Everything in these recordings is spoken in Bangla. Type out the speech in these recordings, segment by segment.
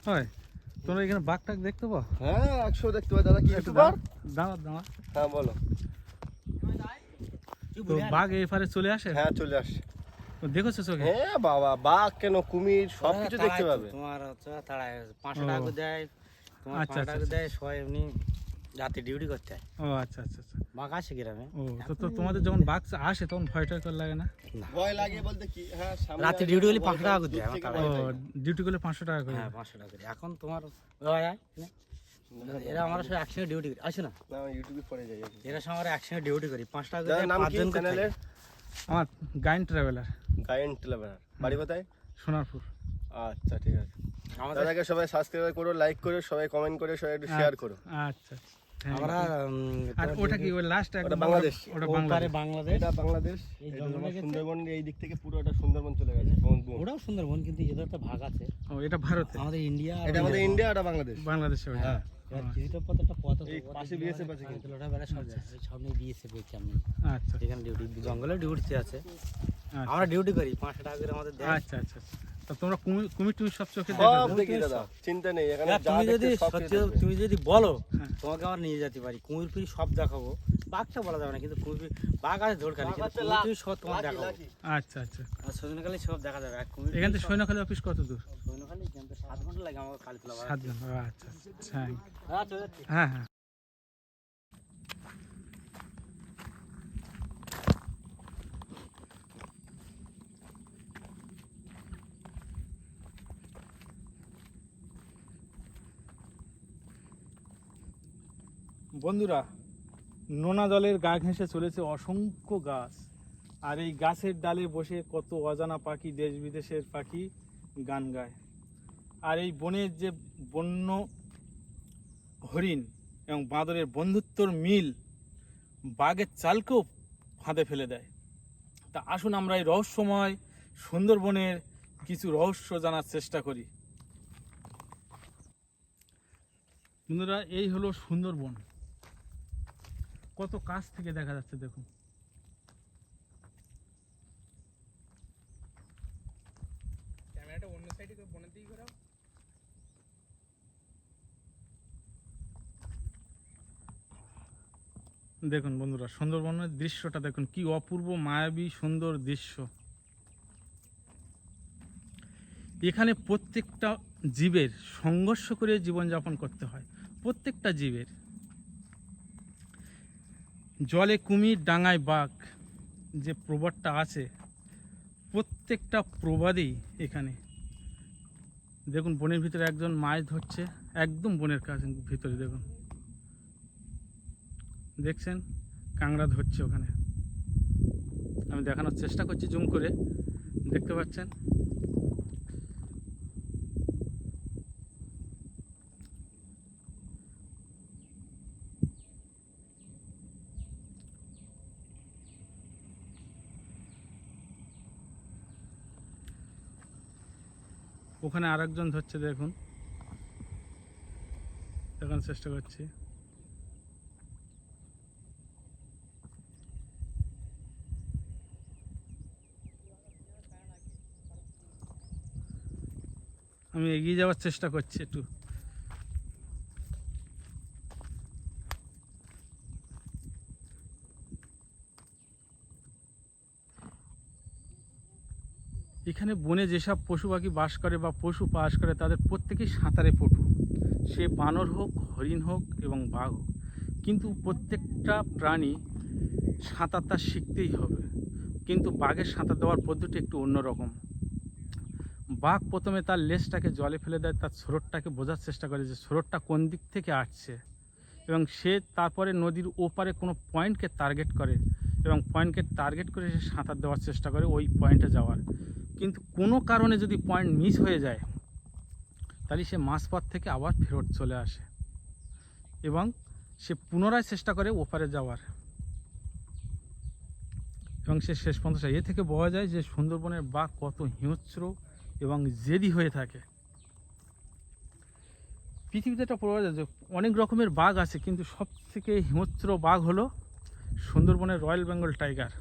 হয় তোমরা এখানে বাঘ টাক দেখতে পাও? হ্যাঁ 100 দেখতে পাই দাদা। কি ইউটিউবার? দাঁড়া দাঁড়া। হ্যাঁ বলো। তো বাঘ এপারে চলে আসে? হ্যাঁ চলে আসে। দেখেছো চোখে? হ্যাঁ বাবা, বাঘ কেন, কুমির সবকিছু দেখতে পাবে। তোমার হচ্ছে তাড়ায় 500 টাকা করে দেয়, তোমার আচ্ছা, 5 টাকা আচ্ছা। দেয়, সবাই এমনি রাতে ডিউটি করতে হয়। ও আচ্ছা আচ্ছা আচ্ছা। বাঘ আসে গ্রামে। ও তো তোমাদের যখন বাঘ আসে তখন ভয় টয় করে লাগে না? ভয় লাগে বলতে কি, হ্যাঁ সামনে রাতে ডিউটি করলে 500 টাকা করে দেয় আমার ও তাড়ায়। ডিউটি করলে 500 টাকা করে? হ্যাঁ 500 টাকা করে। এখন তোমার ভয় হয় না? এরা আমার সাথে একসঙ্গে ডিউটি করি, আসো না, না আমি ইউটিউবে পড়ে যাই। এরা সঙ্গে আমরা একসঙ্গে ডিউটি করি, 5 টাকা করে দাদার দেয়, নাম 5 কি জন করে চ্যানেলের? থাকি। আমার গাইন ট্রাভেলার, গায়েন টেলাবার। বাড়ি কোথায়? সোনারপুর। আচ্ছা ঠিক আছে। আমাদের দাদাকে সবাই সাবস্ক্রাইব করো, লাইক করো, সবাই কমেন্ট করে, সবাই একটু শেয়ার করো। আচ্ছা thank আমরা you। আর ওটা কি ওই লাস্ট ওটা বাংলাদেশ। ওটা ওপারে বাংলাদেশ। বাংলাদেশ, এটা বাংলাদেশ, এই এটা জঙ্গলে তোমার গেছে। সুন্দরবন, এই দিক থেকে পুরোটা সুন্দরবন চলে গেছে। ওটাও সুন্দরবন, কিন্তু এদের একটা ভাগ আছে। ও এটা ভারতে, আমাদের ইন্ডিয়া আর এটা আমাদের ইন্ডিয়া, এটা বাংলাদেশ। বাংলাদেশে ওটা। হ্যাঁ। এবার কিছুটা পথ একটা পথ আছে, এই ওটা পাশে দিয়ে BSF আমাদের আছে কিন্তু। কাঁচা লোটা বেড়া সব যায়। ওই সামনে BSF আছে, আমি আচ্ছা এখানে ডিউটি, জঙ্গলে ডিউটি আছে। আচ্ছা আমরা ডিউটি করি, 500 টাকা করে আমাদের দেয়। আচ্ছা আচ্ছা আচ্ছা। তা তোমরা কুমির টুমির সব চোখে সব দেখো? দেখি দাদা, চিন্তা নেই। এখানে এবার যা তুমি যদি দেখতে সব সত্যি, কিছু দেখবে। তুমি যদি বলো হ্যাঁ। তোমাকে আমরা নিয়ে যেতে পারি, কুমির ফুমির সব দেখাবো। বাঘটা বলা যাবে না, কিন্তু কুমির, বাঘ আছে ধরকালি, কিন্তু কুমির টুমির সব তোমার দেখাবো। আচ্ছা আচ্ছা। আর সজনখালি সব দেখা যাবে। আর কুমির এখান থেকে সৈন্যখালী অফিস কত দূর? সজনখালি এখান থেকে 7 ঘন্টা লাগে আমাকে কালীতলা। 7 জন। আচ্ছা আচ্ছা। হ্যাঁ চলে যাচ্ছি। হ্যাঁ হ্যাঁ। বন্ধুরা, নোনা জলের গা ঘেঁষে চলেছে অসংখ্য গাছ, আর এই গাছের ডালে বসে কত অজানা পাখি, দেশ বিদেশের পাখি গান গায়। আর এই বনের যে বন্য হরিণ এবং বাঁদরের বন্ধুত্বর মিল বাঘের চালকেও ফাঁদে ফেলে দেয়। তা আসুন আমরা এই রহস্যময় সুন্দরবনের কিছু রহস্য জানার চেষ্টা করি। বন্ধুরা, এই হলো সুন্দরবন। কত কাছ থেকে দেখা যাচ্ছে দেখুন। ক্যামেরাটা অন্য সাইডে বনের দিকে ঘোরাও। দেখুন বন্ধুরা, সুন্দরবনের দৃশ্যটা দেখুন, কি অপূর্ব মায়াবী সুন্দর দৃশ্য। এখানে প্রত্যেকটা জীবের সংঘর্ষ করে জীবনযাপন করতে হয়, প্রত্যেকটা জীবের। জলে কুমির, ডাঙায় বাঘ, যে প্রবাদটা আছে, প্রত্যেকটা প্রবাদেই এখানে দেখুন। বনের ভিতরে একজন মাছ ধরছে, একদম বনের কাছে ভিতরে দেখুন, দেখছেন কাঁকড়া ধরছে ওখানে। আমি দেখানোর চেষ্টা করছি জুম করে, দেখতে পাচ্ছেন। ওখানে আরেকজন ধরছে, দেখুন, দেখানোর চেষ্টা করছি। আমি এগিয়ে যাওয়ার চেষ্টা করছি একটু। এখানে বনে যেসব পশু পাখি বাস করে বা পশু বাস করে, তাদের প্রত্যেকেই সাঁতারে পটু। সে বানর হোক, হরিণ হোক এবং বাঘ হোক, কিন্তু প্রত্যেকটা প্রাণী সাঁতার তার শিখতেই হবে। কিন্তু বাঘের সাঁতার দেওয়ার পদ্ধতি একটু অন্যরকম। বাঘ প্রথমে তার লেজটাকে জলে ফেলে দেয়, তার ছোরটটাকে বোঝার চেষ্টা করে যে ছোরটটা কোন দিক থেকে আসছে, এবং সে তারপরে নদীর ওপারে কোনো পয়েন্টকে টার্গেট করে, এবং পয়েন্টকে টার্গেট করে সে সাঁতার দেওয়ার চেষ্টা করে ওই পয়েন্টে যাওয়ার। কিন্তু কোনো কারণে যদি পয়েন্ট মিস হয়ে যায়, তাহলে সে মাঝপথ থেকে আবার ফেরত চলে আসে এবং সে পুনরায় চেষ্টা করে ওপারে যাওয়ার, এবং সে শেষ পর্যন্ত। এ থেকে বোঝা যায় যে সুন্দরবনের বাঘ কত হিংস্র এবং জেদি হয়ে থাকে। পৃথিবীতে একটা প্রবাদ আছে, অনেক রকমের বাঘ আছে, কিন্তু সবথেকে হিংস্র বাঘ হলো সুন্দরবনের রয়্যাল বেঙ্গল টাইগার,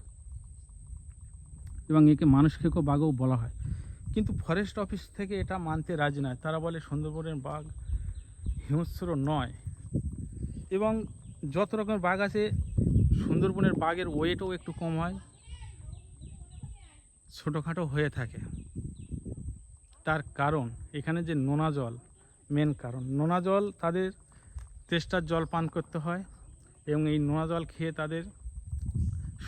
এবং একে মানুষ খেকো বাঘও বলা হয়। কিন্তু ফরেস্ট অফিস থেকে এটা মানতে রাজি নয়। তারা বলে সুন্দরবনের বাঘ হিংস্র নয়, এবং যত রকমের বাঘ আছে সুন্দরবনের বাঘের ওয়েটও একটু কম হয়, ছোটোখাটো হয়ে থাকে। তার কারণ এখানে যে নোনা জল, মেন কারণ নোনা জল, তাদের তেষ্টার জল পান করতে হয়, এবং এই নোনা জল খেয়ে তাদের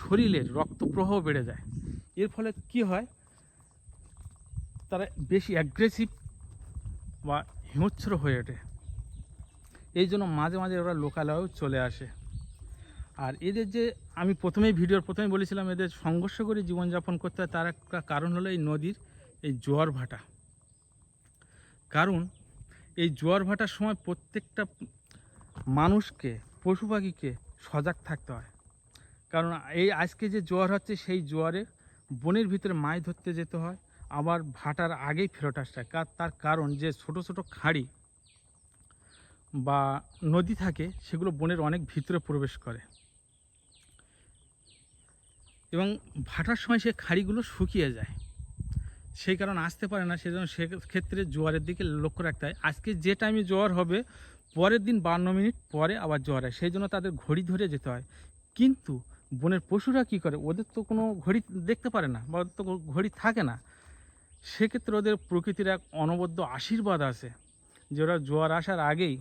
শরীরের রক্তপ্রবাহ বেড়ে যায়। এর ফলে কি হয়, তারা বেশি অ্যাগ্রেসিভ বা হিংস্র হয়ে ওঠে। এই জন্য মাঝে মাঝে ওরা লোকালয়েও চলে আসে। আর এদের যে আমি ভিডিওর প্রথমেই বলেছিলাম এদের সংঘর্ষ করে জীবনযাপন করতে হয়, তার একটা কারণ হলো এই নদীর এই জোয়ার ভাটা। কারণ এই জোয়ার ভাটার সময় প্রত্যেকটা মানুষকে, পশু পাখিকে সজাগ থাকতে হয়। কারণ এই আজকে যে জোয়ার হচ্ছে, সেই জোয়ারে বনের ভিতরে মাছ ধরতে যেতে হয়, আবার ভাটার আগেই ফেরত আসতে হয়। তার কারণ যে ছোট ছোট খাঁড়ি বা নদী থাকে, সেগুলো বনের অনেক ভিতরে প্রবেশ করে, এবং ভাটার সময় সে খাঁড়িগুলো শুকিয়ে যায়, সেই কারণ আসতে পারে না। সেজন্য সেক্ষেত্রে জোয়ারের দিকে লক্ষ্য রাখতে হয়। আজকে যে টাইমে জোয়ার হবে, পরের দিন 52 মিনিট পরে আবার জোয়ার হয়, সেই জন্য তাদের ঘড়ি ধরে যেতে হয়। কিন্তু বনের পশুরা কি করে, ওদের তো কোনো ঘড়ি দেখতে পারে না, বা ওদের তো ঘড়ি থাকে না। সেক্ষেত্রে ওদের প্রকৃতির এক অনবদ্য আশীর্বাদ আছে, যে ওরা জোয়ার আসার আগেই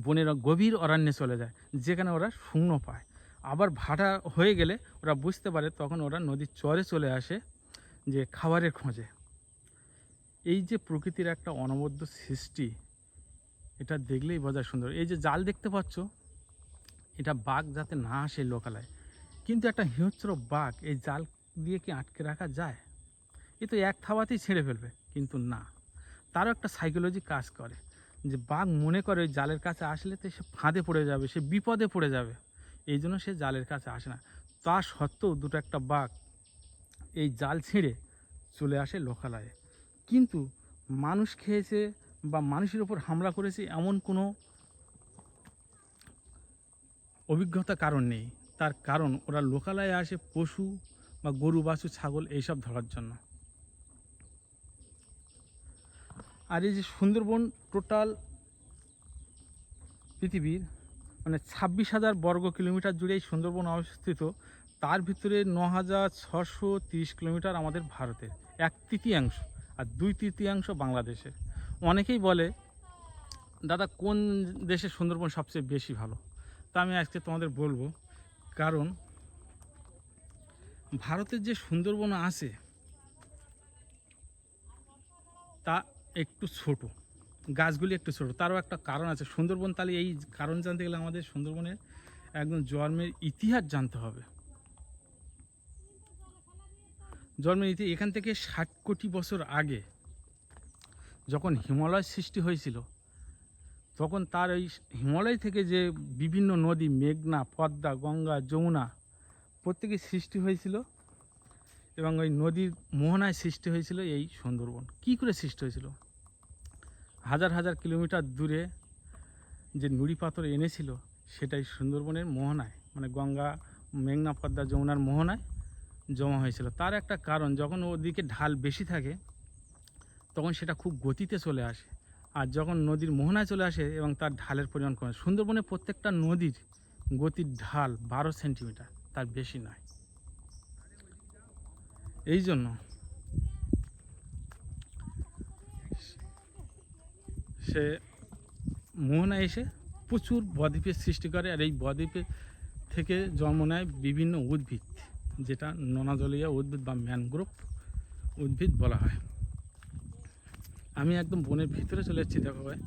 বনের গভীর অরণ্যে চলে যায়, যেখানে ওরা শূন্য পায়। আবার ভাটা হয়ে গেলে ওরা বুঝতে পারে, তখন ওরা নদীর চরে চলে আসে যে খাবারের খোঁজে। এই যে প্রকৃতির একটা অনবদ্য সৃষ্টি, এটা দেখলেই বোঝা সুন্দর। এই যে জাল দেখতে পাচ্ছ, এটা বাঘ যাতে না আসে লোকালয়, কিন্তু একটা হিংস্র বাঘ এই জাল দিয়ে কি আটকে রাখা যায়? এ তো এক থাবাতেই ছেড়ে ফেলবে, কিন্তু না, তারও একটা সাইকোলজি কাজ করে, যে বাঘ মনে করে ওই জালের কাছে আসলে তো সে ফাঁদে পড়ে যাবে, সে বিপদে পড়ে যাবে, এই জন্য সে জালের কাছে আসে না। তা সত্ত্বেও দুটো একটা বাঘ এই জাল ছিঁড়ে চলে আসে লোকালয়ে। কিন্তু মানুষ খেয়েছে বা মানুষের ওপর হামলা করেছে এমন কোনো অভিজ্ঞতা কারণ নেই। তার কারণ ওরা লোকালয়ে আসে পশু বা গরু, বাছুর, ছাগল এইসব ধরার জন্য। আর এই যে সুন্দরবন টোটাল পৃথিবীর 26,000 বর্গ কিলোমিটার জুড়ে এই সুন্দরবন অবস্থিত। তার ভিতরে 9,630 কিলোমিটার আমাদের ভারতের, 1/3, আর 2/3 বাংলাদেশের। অনেকেই বলে, দাদা কোন দেশের সুন্দরবন সবচেয়ে বেশি ভালো? তা আমি আজকে তোমাদের বলবো। কারণ ভারতের যে সুন্দরবন আছে তা একটু ছোট, গাছগুলি একটু ছোট। তারও একটা কারণ আছে। সুন্দরবন, তাহলে এই কারণ জানতে গেলে আমাদের সুন্দরবনের একদম জন্মের ইতিহাস জানতে হবে। জন্মের ইতিহাস এখান থেকে 60 কোটি বছর আগে যখন হিমালয় সৃষ্টি হয়েছিল, তখন তার এই হিমালয় থেকে যে বিভিন্ন নদী, মেঘনা, পদ্মা, গঙ্গা, যমুনা, প্রত্যেকের সৃষ্টি হয়েছিল, এবং ওই নদীর মোহনায় সৃষ্টি হয়েছিল এই সুন্দরবন। কি করে সৃষ্টি হয়েছিল? হাজার হাজার কিলোমিটার দূরে যে নুড়ি পাথর এনেছিল, সেটাই সুন্দরবনের মোহনায়, গঙ্গা, মেঘনা, পদ্মা, যমুনার মোহনায় জমা হয়েছিল। তার একটা কারণ, যখন ওদিকে ঢাল বেশি থাকে তখন সেটা খুব গতিতে চলে আসে, আর যখন নদীর মোহনায় চলে আসে এবং তার ঢালের পরিমাণ কমে। সুন্দরবনের প্রত্যেকটা নদীর গতির ঢাল 12 সেন্টিমিটার, তার বেশি নয়। এই জন্য সে মোহনায় এসে প্রচুর বদ্বীপের সৃষ্টি করে, আর এই বদ্বীপে থেকে জন্ম নেয় বিভিন্ন উদ্ভিদ, যেটা নোনাজলীয় উদ্ভিদ বা ম্যানগ্রোভ উদ্ভিদ বলা হয়। আমি একদম বনের ভিতরে চলে যাচ্ছি, দেখো ভাই।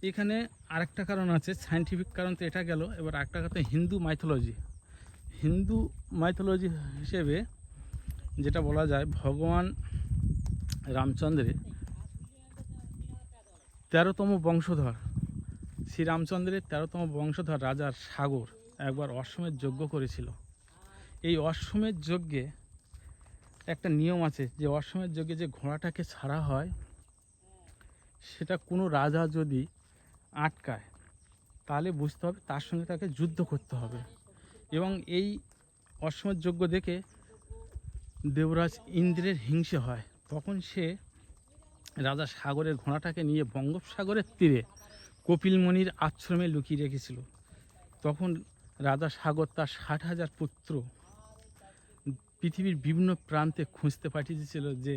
এখানে আরেকটা কারণ আছে, সায়েন্টিফিক কারণ তো এটা গেল। এবার আরেকটা কথা, হিন্দু মাইথোলজি হিসেবে যেটা বলা যায়, ভগবান রামচন্দ্রের 13তম বংশধর, শ্রীরামচন্দ্রের 13তম বংশধর রাজার সাগর একবার অশ্বমেধ যজ্ঞ করেছিল। এই অশ্বমেধ যজ্ঞে একটা নিয়ম আছে, যে অশ্বমেধ যজ্ঞে যে ঘোড়াটাকে ছাড়া হয়, সেটা কোনো রাজা যদি আটকায় তাহলে বুঝতে হবে তার সঙ্গে তাকে যুদ্ধ করতে হবে। এবং এই অশ্বমেধ যজ্ঞ দেখে দেবরাজ ইন্দ্রের হিংসে হয়। তখন সে রাজা সাগরের ঘোড়াটাকে নিয়ে বঙ্গোপসাগরের তীরে কপিলমুনির আশ্রমে লুকিয়ে রেখেছিল। তখন রাজা সাগর তার 60,000 পুত্র পৃথিবীর বিভিন্ন প্রান্তে খুঁজতে পাঠিয়েছিল যে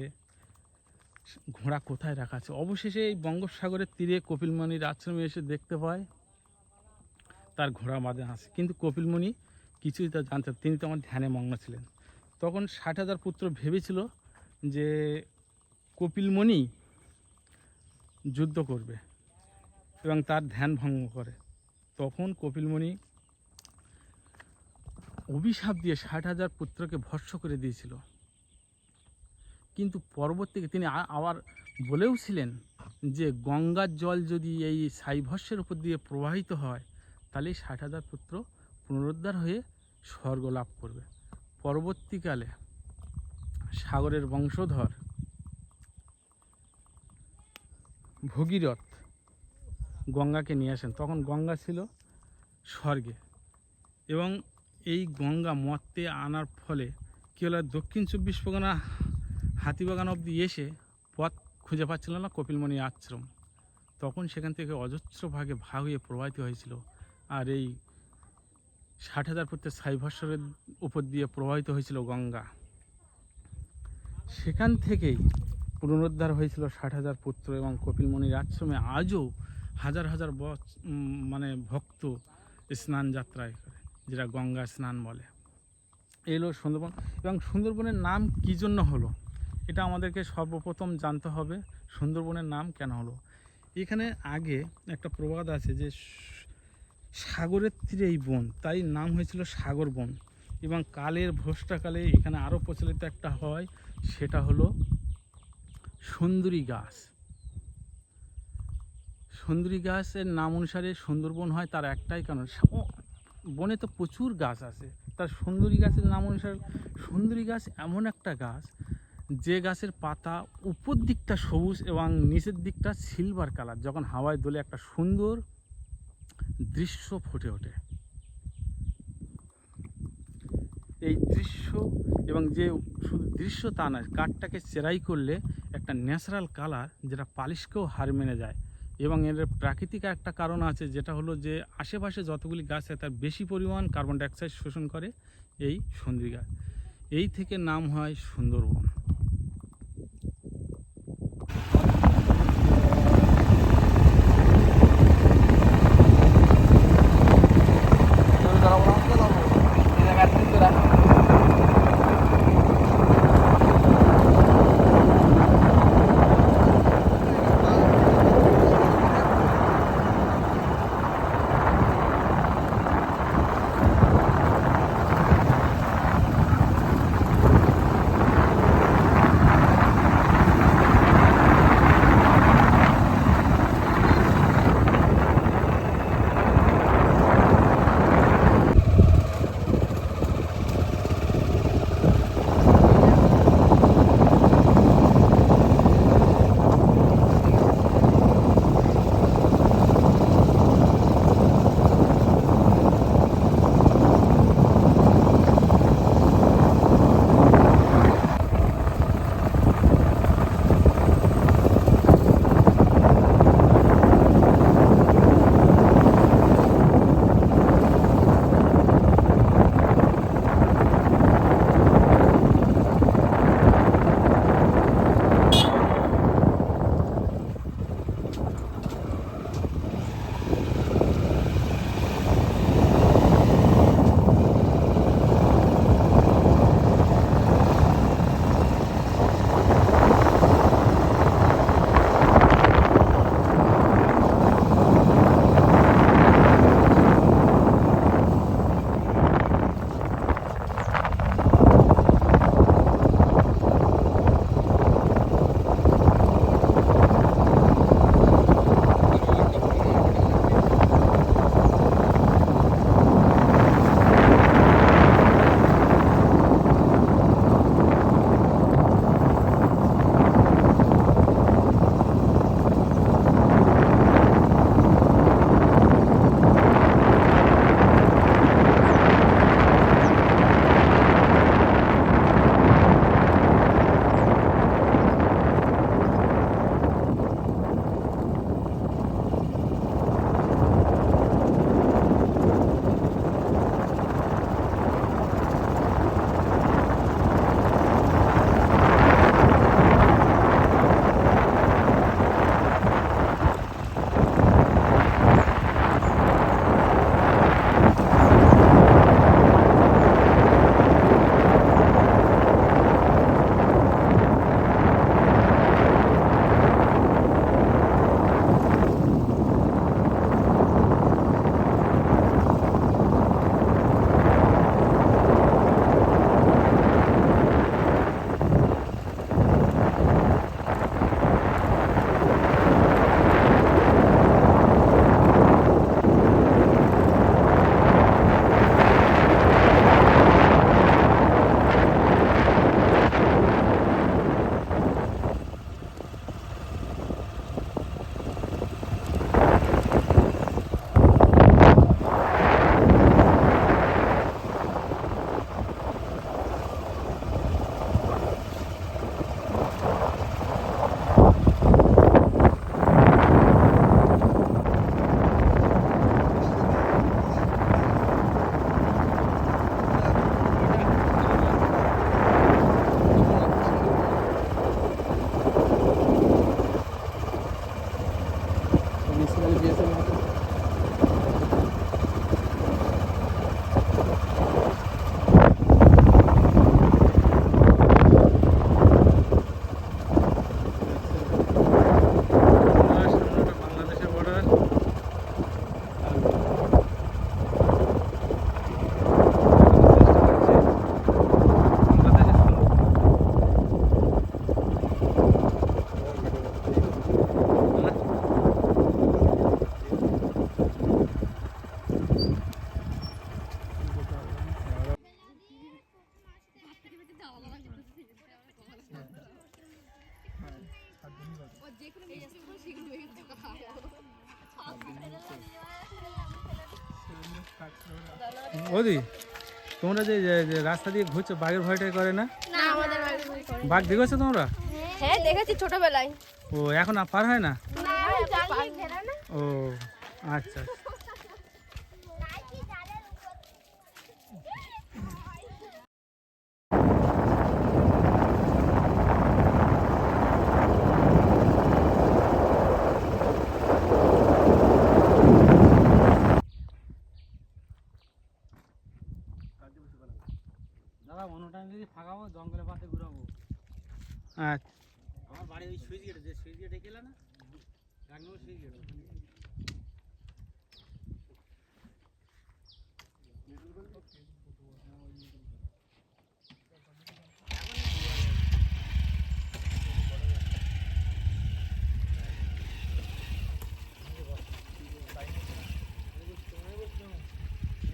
ঘোড়া কোথায় রাখা আছে। অবশেষে এই বঙ্গোপসাগরের তীরে কপিলমুনির আশ্রমে এসে দেখতে পায় তার ঘোড়া বাঁধা আছে, কিন্তু কপিলমুনি কিছুই তা জানতেন, তিনি তো আমার ধ্যানে মগ্ন ছিলেন। তখন 60,000 পুত্র ভেবেছিল যে কপিলমুনি যুদ্ধ করবে এবং তার ধ্যান ভঙ্গ করে। তখন কপিলমুনি অভিশাপ দিয়ে 60,000 পুত্রকে ভস্ম করে দিয়েছিল। কিন্তু পরবর্তীতে তিনি আবার বলেওছিলেন যে গঙ্গার জল যদি এই সাইভস্যের উপর দিয়ে প্রবাহিত হয় তাহলে 60,000 পুত্র পুনরুদ্ধার হয়ে স্বর্গ লাভ করবে। পরবর্তীকালে সাগরের বংশধর ভগীরথ গঙ্গাকে নিয়ে আসেন। তখন গঙ্গা ছিল স্বর্গে এবং এই গঙ্গা মর্তে আনার ফলে কী হলো, দক্ষিণ 24 পরগনা হাতিবাগান অবধি এসে পথ খুঁজে পাচ্ছিল না কপিলমুনির আশ্রম। তখন সেখান থেকে অজস্র ভাগে ভাগ হয়ে প্রবাহিত হয়েছিল। আর এই 60,000 পুত্রের সাইভস্বরের উপর দিয়ে প্রবাহিত হয়েছিল গঙ্গা। সেখান থেকেই পুনরুদ্ধার হয়েছিল 60,000 পুত্র এবং কপিলমুনির আশ্রমে আজও হাজার হাজার ভক্ত স্নান যাত্রায় করে, যেটা গঙ্গা স্নান বলে। এলো সুন্দরবন। এবং সুন্দরবনের নাম কী জন্য হলো এটা আমাদেরকে সর্বপ্রথম জানতে হবে। সুন্দরবনের নাম কেন হলো? এখানে আগে একটা প্রবাদ আছে যে সাগরের তীরে এই বন, তাই নাম হয়েছিল সাগর বন। এবং কালের ভ্রষ্টাকালে এখানে আরও প্রচলিত একটা হয়, সেটা হলো সুন্দরী গাছ। সুন্দরী গাছের নাম অনুসারে সুন্দরবন হয়, তার একটাই কারণ বনে তো প্রচুর গাছ আছে, তার সুন্দরী গাছের নাম অনুসারে। সুন্দরী গাছ এমন একটা গাছ যে গাছের পাতা উপর দিকটা সবুজ এবং নিচের দিকটা সিলভার কালার, যখন হাওয়ায় দোলে একটা সুন্দর দৃশ্য ফুটে ওঠে। এই দৃশ্য এবং যে শুধু দৃশ্য তা নয়, কাঠটাকে চেরাই করলে একটা ন্যাচারাল কালার যেটা পালিশকেও হার মেনে যায়। এবং এর প্রাকৃতিক একটা কারণ আছে, যেটা হলো যে আশেপাশে যতগুলি গাছ আছে তার বেশি পরিমাণ কার্বন ডাইঅক্সাইড শোষণ করে এই সুন্দরী গাছ। এই থেকে নাম হয় সুন্দরবন। বাংলাদেশের বর্ডার। ওদি তোমরা যে যে রাস্তা দিয়ে ঘুরছো বাঘের ভয়টাই করে না? না আমাদের বাড়ির ভয় করে না। বাঘ দেখেছো তোমরা? হ্যাঁ দেখেছি ছোটবেলায়। ও এখন আর পার হয় না? না জালি ঘেরা না। ও আচ্ছা। দাদা অন্য টাইম যদি ফাঁকাবো জঙ্গলের পাশে ঘুরাবো। আচ্ছা আমার বাড়ি ওই সুইচ গেটে, যে সুইচ গেটে গেলে না 1 নম্বর সুইচ গেট।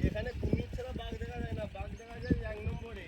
এখানে কুমির ছাড়া বাঘ দেখা যায় না, বাঘ দেখা যায় 1 নম্বরে।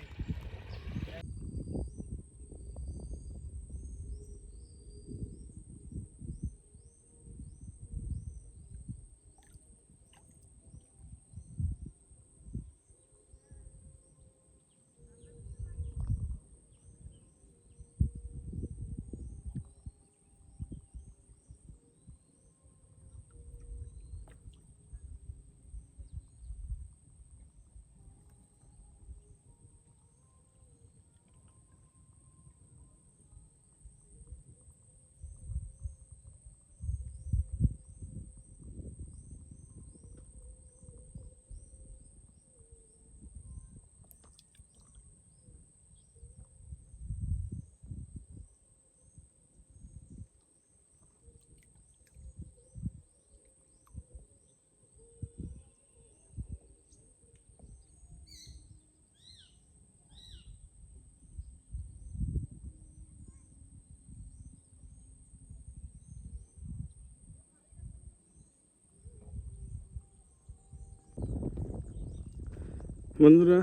বন্ধুরা,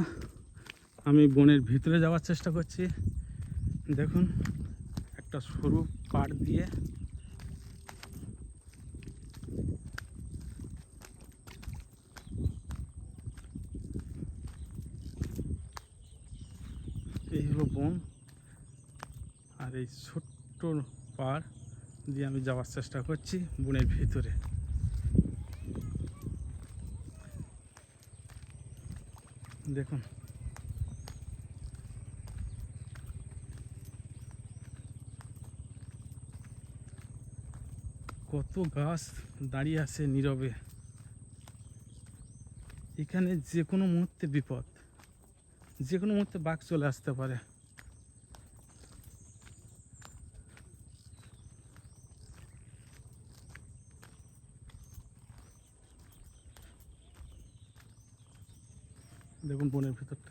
আমি বনের ভিতরে যাওয়ার চেষ্টা করছি। দেখুন একটা সরু পাড় দিয়ে এই হলো বন, আর এই ছোট্ট পাড় দিয়ে আমি যাওয়ার চেষ্টা করছি বনের ভিতরে। দেখুন কত গাছ দাঁড়িয়ে আছে নীরবে। এখানে যে কোনো মুহূর্তে বিপদ, যে কোনো মুহূর্তে বাঘ চলে আসতে পারে। দেখুন বনের ভিতরটা।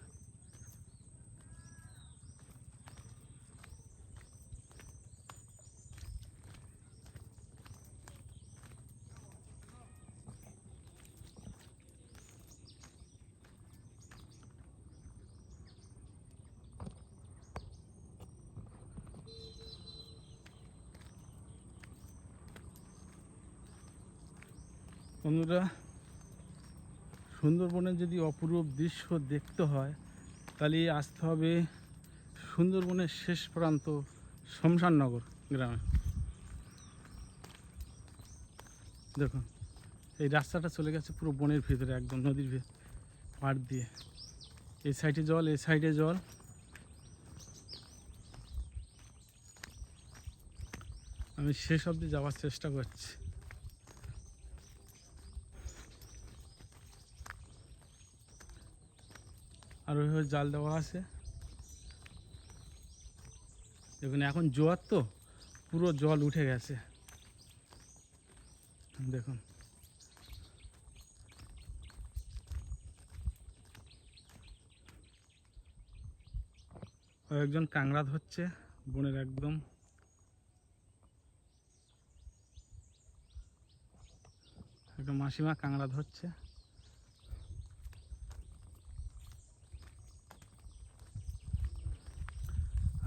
বন্ধুরা, সুন্দরবনের যদি অপরূপ দৃশ্য দেখতে হয় তাহলে আসতে হবে সুন্দরবনের শেষ প্রান্ত শমশাননগর গ্রামে। দেখুন এই রাস্তাটা চলে গেছে পুরো বনের ভিতরে, একদম নদীর পাড় দিয়ে। এই সাইডে জল, এই সাইডে জল। আমি শেষ অবধি যাওয়ার চেষ্টা করছি। আর ওইভাবে জাল দেওয়া আছে। দেখুন এখন জোয়ার তো পুরো জল উঠে গেছে, দেখুন। একজন কাংড়া ধরছে বনের একদম, একটা মাসিমা কাংড়া ধরছে।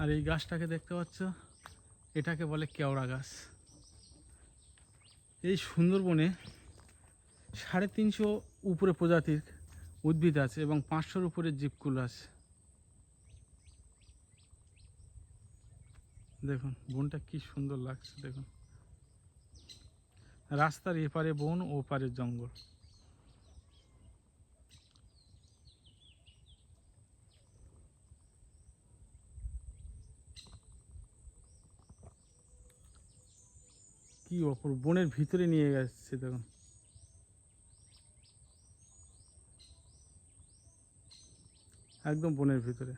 আর এই গাছটাকে দেখতে পাচ্ছ, এটাকে বলে কেওড়া গাছ। এই সুন্দরবনে 350 উপরে প্রজাতির উদ্ভিদ আছে এবং 500-র উপরে জীবকুল আছে। দেখুন বনটা কি সুন্দর লাগছে, দেখুন রাস্তার এপারে বন, ওপারে জঙ্গল। কি অপূর্ব, বনের ভিতরে নিয়ে গেছে দেখুন। একদম বনের ভিতরে।